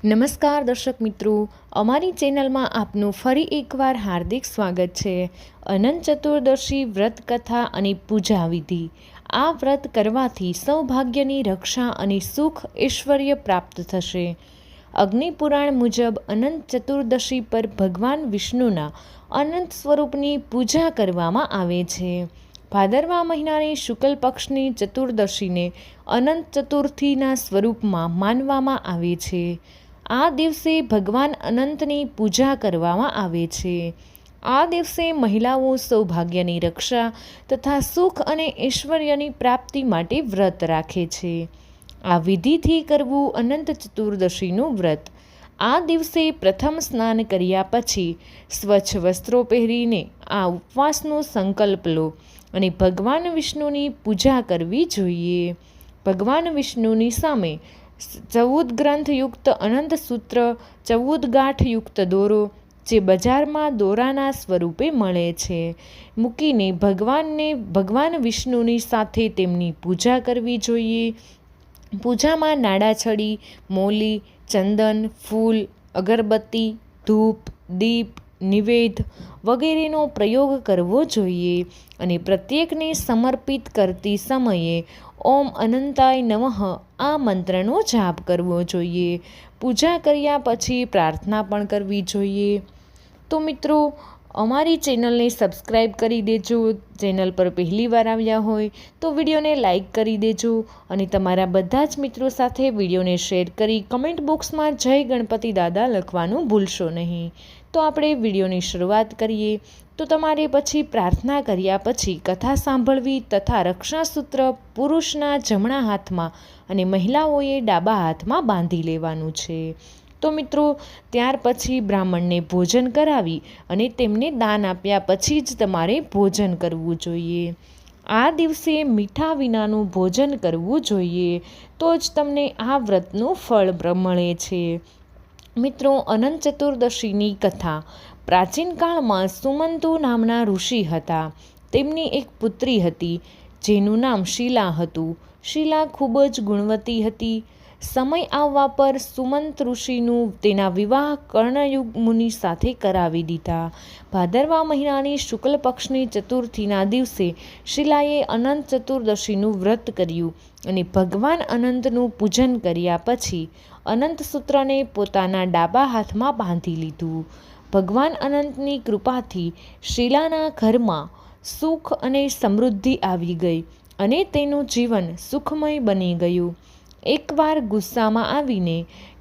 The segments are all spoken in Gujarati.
નમસ્કાર દર્શક મિત્રો, અમારી ચેનલમાં આપનું ફરી એકવાર હાર્દિક સ્વાગત છે। અનંત ચતુર્દશી વ્રત કથા અને પૂજા વિધિ। આ વ્રત કરવાથી સૌભાગ્યની રક્ષા અને સુખ ઐશ્વર્ય પ્રાપ્ત થશે। અગ્નિપુરાણ મુજબ અનંત ચતુર્દશી પર ભગવાન વિષ્ણુના અનંત સ્વરૂપની પૂજા કરવામાં આવે છે। ભાદરવા મહિનાની શુક્લ પક્ષની ચતુર્દશીને અનંત ચતુર્થીના સ્વરૂપમાં માનવામાં આવે છે। આ દિવસે ભગવાન અનંતની પૂજા કરવામાં આવે છે। આ દિવસે મહિલાઓ સૌભાગ્યની રક્ષા તથા સુખ અને ઐશ્વર્યની પ્રાપ્તિ માટે વ્રત રાખે છે। આ વિધિથી કરવું અનંત ચતુર્દશીનું વ્રત। આ દિવસે પ્રથમ સ્નાન કર્યા પછી સ્વચ્છ વસ્ત્રો પહેરીને આ ઉપવાસનો સંકલ્પ લો અને ભગવાન વિષ્ણુની પૂજા કરવી જોઈએ। ભગવાન વિષ્ણુની સામે 14 ગ્રંથયુક્ત અનંત સૂત્ર, 14 ગાંઠયુક્ત દોરો, જે બજારમાં દોરાના સ્વરૂપે મળે છે, મૂકીને ભગવાન વિષ્ણુની સાથે તેમની પૂજા કરવી જોઈએ। પૂજામાં નાડાછડી, મૌલી, ચંદન, ફૂલ, અગરબત્તી, ધૂપ, દીપ, નિવેદ વગેરેનો પ્રયોગ કરવો જોઈએ અને પ્રત્યેકને સમર્પિત કરતી સમયે ઓમ અનંતાય નમઃ આ મંત્રનો જાપ કરવો જોઈએ। પૂજા કર્યા પછી પ્રાર્થના પણ કરવી જોઈએ। તો મિત્રો, અમારી ચેનલને સબસ્ક્રાઈબ કરી દેજો। ચેનલ પર પહેલી વાર આવ્યા હોય તો વિડીયોને લાઈક કરી દેજો અને તમારા બધા જ મિત્રો સાથે વિડીયોને શેર કરી કમેન્ટ બોક્સમાં જય ગણપતિ દાદા લખવાનું ભૂલશો નહીં। તો આપણે વિડીયોની શરૂઆત કરીએ। તો તમારે પછી પ્રાર્થના કર્યા પછી કથા સાંભળવી તથા રક્ષાસૂત્ર પુરુષના જમણા હાથમાં અને મહિલાઓએ ડાબા હાથમાં બાંધી લેવાનું છે। તો મિત્રો, ત્યાર પછી બ્રાહ્મણને ભોજન કરાવી અને તેમને દાન આપ્યા પછી જ તમારે ભોજન કરવું જોઈએ। આ દિવસે મીઠા વિનાનું ભોજન કરવું જોઈએ, તો જ તમને આ વ્રતનું ફળ મળે છે। મિત્રો, અનંત ચતુર્દશીની કથા। પ્રાચીન કાળમાં સુમંતુ નામના ઋષિ હતા। તેમની એક પુત્રી હતી જેનું નામ શીલા હતું। શીલા ખૂબ જ ગુણવતી હતી। સમય આવવા પર સુમંત ઋષિનું તેના વિવાહ કર્ણયુગ મુનિ સાથે કરાવી દીધા। ભાદરવા મહિનાની શુક્લ પક્ષની ચતુર્થીના દિવસે શીલાએ અનંત ચતુર્દશીનું વ્રત કર્યું અને ભગવાન અનંતનું પૂજન કર્યા પછી અનંત સૂત્રને પોતાના ડાબા હાથમાં બાંધી લીધું। ભગવાન અનંતની કૃપાથી શીલાના ઘરમાં સુખ અને સમૃદ્ધિ આવી ગઈ અને તેનું જીવન સુખમય બની ગયું। એકવાર ગુસ્સામાં આવીને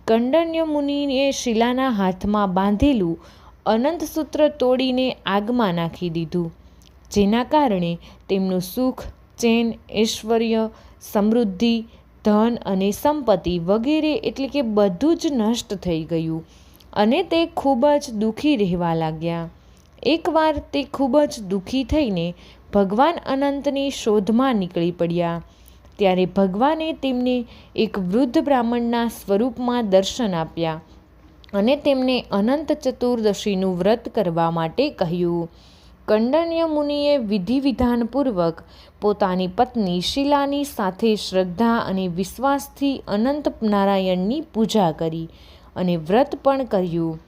કંડન્ય મુનિએ શીલાના હાથમાં બાંધેલું અનંત સૂત્ર તોડીને આગમાં નાખી દીધું, જેના કારણે તેમનું સુખ, ચેન, ઐશ્વર્ય, સમૃદ્ધિ, ધન અને સંપત્તિ વગેરે એટલે કે બધું જ નષ્ટ થઈ ગયું અને તે ખૂબ જ દુઃખી રહેવા લાગ્યા। એકવાર તે ખૂબ જ દુઃખી થઈને ભગવાન અનંતની શોધમાં નીકળી પડ્યા। ત્યારે ભગવાને તેમને એક વૃદ્ધ બ્રાહ્મણના સ્વરૂપમાં દર્શન આપ્યા અને તેમને અનંત ચતુર્દશીનું વ્રત કરવા માટે કહ્યું। કંડન્ય મુનિએ વિધિ વિધાનપૂર્વક પોતાની પત્ની શીલાની સાથે શ્રદ્ધા અને વિશ્વાસથી અનંત નારાયણની પૂજા કરી અને વ્રત પણ કર્યું।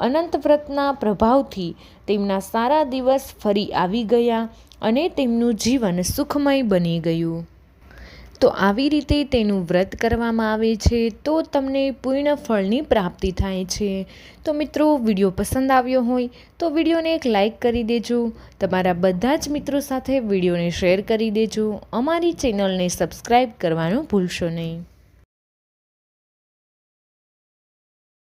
અનંત વ્રતના પ્રભાવથી તેમના સારા દિવસ ફરી આવી ગયા અને તેમનું જીવન સુખમય બની ગયું। તો આવી રીતે તેનું વ્રત કરવામાં આવે છે તો તમને પૂર્ણ ફળની પ્રાપ્તિ થાય છે। તો મિત્રો, વિડીયો પસંદ આવ્યો હોય તો વિડીયોને એક લાઈક કરી દેજો। તમારા બધા જ મિત્રો સાથે વિડીયોને શેર કરી દેજો। અમારી ચેનલને સબસ્ક્રાઈબ કરવાનું ભૂલશો નહીં।